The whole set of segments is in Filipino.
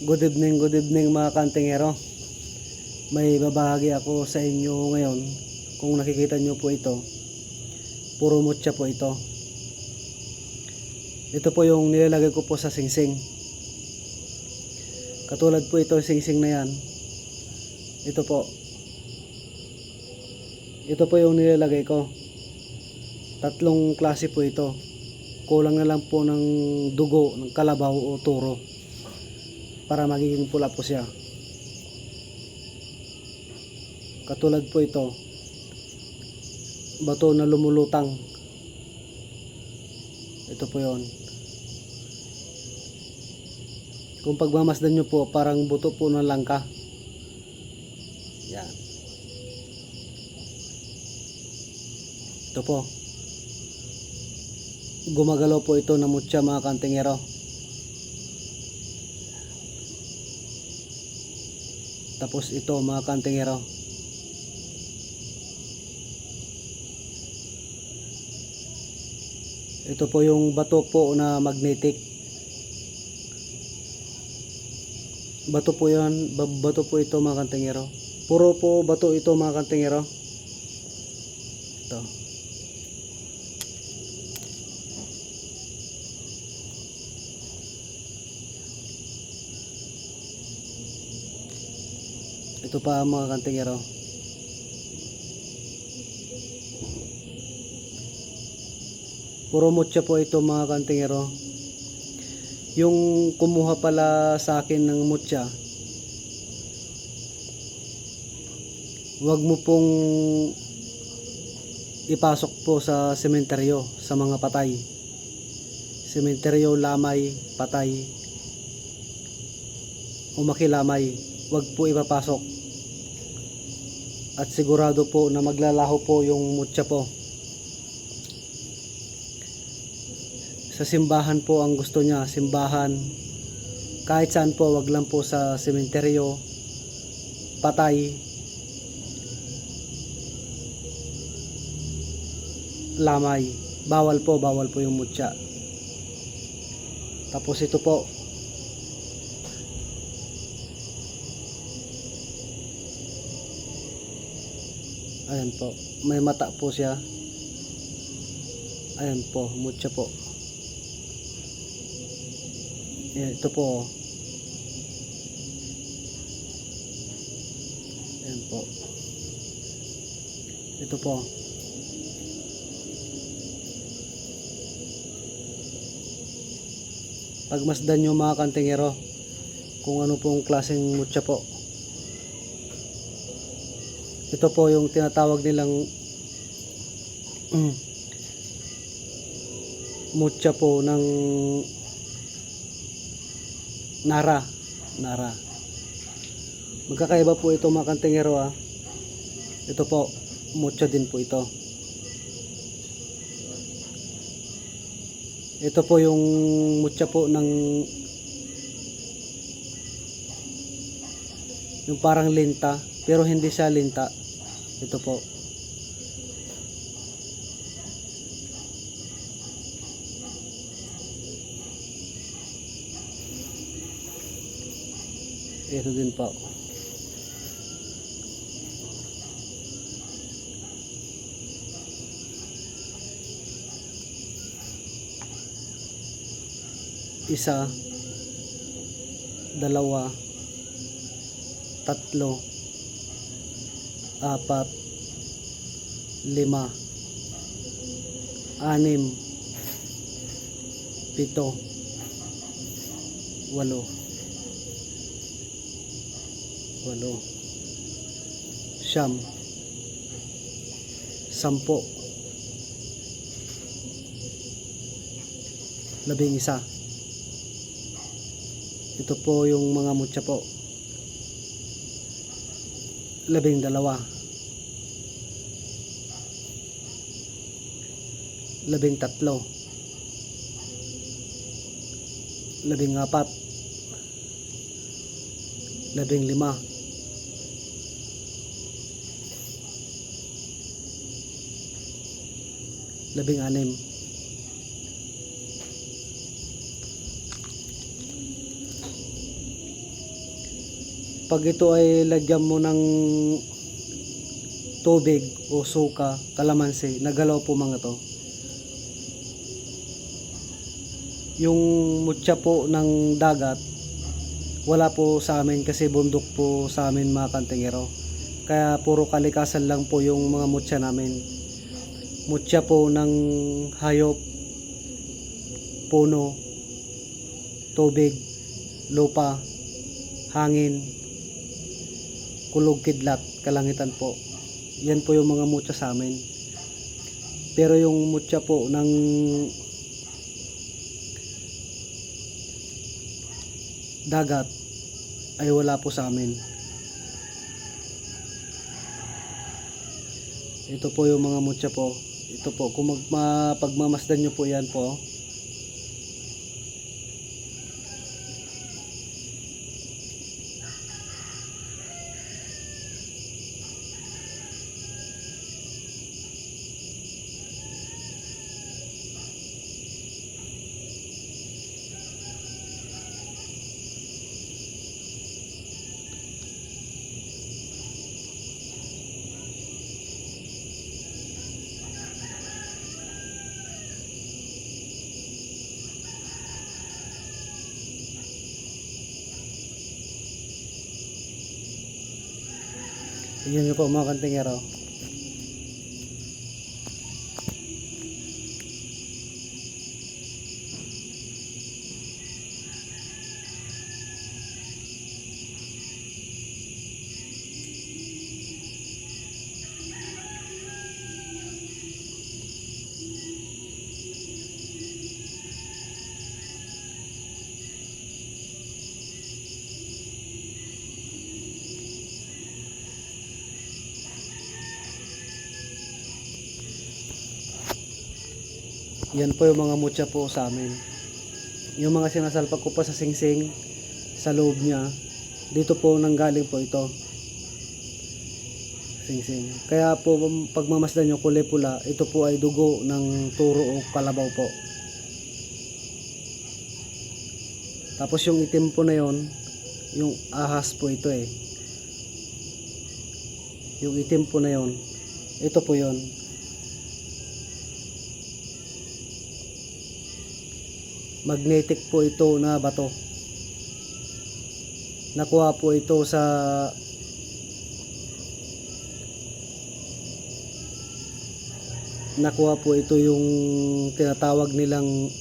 Good evening mga kantingero. May babahagi ako sa inyo ngayon. Kung nakikita nyo po ito, puro mutya po ito. Ito po yung nilalagay ko po sa singsing. Katulad po ito singsing na yan. Ito po. Ito po yung nilalagay ko. Tatlong klase po ito. Kulang na lang po ng dugo, ng kalabaw o turo para magiging pula po siya. Katulad po ito, bato na lumulutang. Ito po yon. Kung pagmamasdan nyo po, parang buto po ng langka. Yan. Ito po. Gumagalaw po ito na mutya mga kantingero. Tapos ito mga kantingero. Ito po yung bato po na magnetic. Bato po yan. Bato po ito mga kantingero. Puro po bato ito mga kantingero. Ito. Ito pa mga kantingero. Puro mutya po ito mga kantingero. Yung kumuha pala sa akin ng mutya, wag mo pong ipasok po sa sementeryo, sa mga patay. Sementeryo, lamay, patay, o makilamay, wag po ipapasok. At sigurado po na maglalaho po yung mutya po. Sa simbahan po ang gusto niya, simbahan. Kahit saan po, wag lang po sa sementeryo, patay, lamay. Bawal po yung mutya. Tapos ito po. Ayan po, may mata po siya. Ayan po, mutya po. Ayan, ito po. Ayan po. Ito po. Pagmasdan nyo mga kantingero kung ano pong klaseng mutya po. Ito po yung tinatawag nilang mutya po ng Nara. Magkakaiba po ito mga kantingero ah. Ito po, mutya din po ito. Ito po yung mutya po ng yung parang linta, pero hindi siya linta. Ito po. Ito din po. Isa, dalawa, tatlo, apat, lima, anim, pito, walo, siyam, sampo, 11. Ito po yung mga mutya po. 12, 13, 14, 15, 16. Pag ito ay lagyan mo ng tubig o suka, kalamansi, nagalaw po mga to. Yung mutya po ng dagat, wala po sa amin kasi bundok po sa amin mga kantingero. Kaya puro kalikasan lang po yung mga mutya namin. Mutya po ng hayop, puno, tubig, lupa, hangin, kulog kidlat, kalangitan po. Yan po yung mga mutya sa amin. Pero yung mutya po ng dagat ay wala po sa amin. Ito po yung mga mutya po. Ito po, kung pagmamasdan nyo po yan po. Tingnan nyo po mga kantingero. Yan po yung mga mutya po sa amin. Yung mga sinasalpak ko pa sa singsing, sa loob niya, dito po nanggaling po ito. Singsing. Kaya po pagmamasdan nyo kulay pula, ito po ay dugo ng turo o kalabaw po. Tapos yung itim po na yon, yung ahas po ito eh. Yung itim po na yon, ito po yon. Magnetic po ito na bato. Nakuha po ito sa yung tinatawag nilang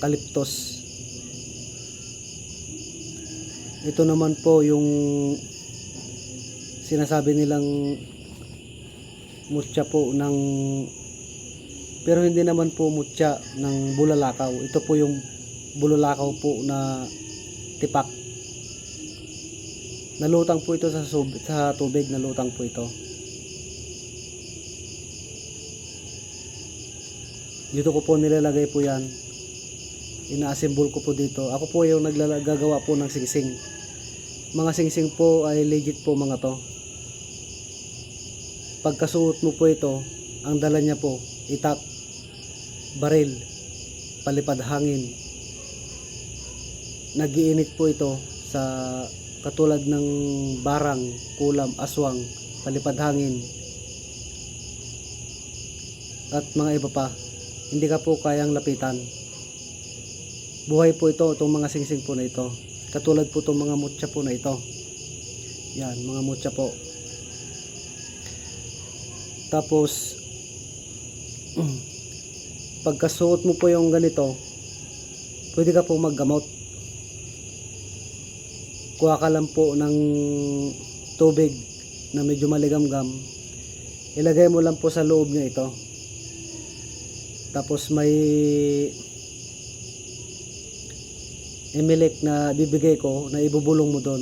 kaliptos. Ito naman po yung sinasabi nilang mutya po ng, pero hindi naman po mutya ng bulalakaw. Ito po yung bulalakaw po na tipak. Nalutang po ito sa tubig, nalutang po ito. Dito ko po nilalagay po yan. Ina-assemble ko po dito. Ako po yung naggagawa po ng singsing. Mga singsing po ay legit po mga to. Pagkasuot mo po ito, ang dala niya po, itak, baril, palipad hangin. Nagiinit po ito sa katulad ng barang, kulam, aswang, palipad hangin, at mga iba pa. Hindi ka po kayang lapitan. Buhay po ito, itong mga singsing po na ito. Katulad po itong mga mutya po na ito. Yan, mga mutya po. Tapos pagkasuot mo po yung ganito, pwede ka po maggamot. Kuha ka lang po ng tubig na medyo maligamgam, ilagay mo lang po sa loob niya ito. Tapos may imilik na bibigay ko na ibubulong mo doon.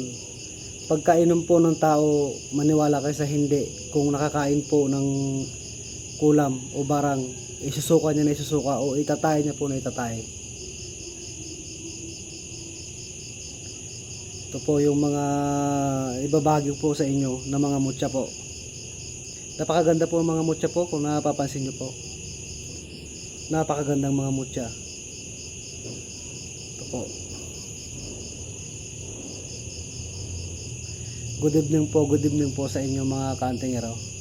Pagkainom po ng tao, maniwala kayo sa hindi. Kung nakakain po ng kulam o barang, isusuka niya na isusuka o itatay niya po na itatay. Ito po yung mga ibabahagi po sa inyo na mga mutya po. Napakaganda po ang mga mutya po kung napapansin nyo po. Napakagandang mga mutya. Ito po. good evening po sa inyo mga kantingero.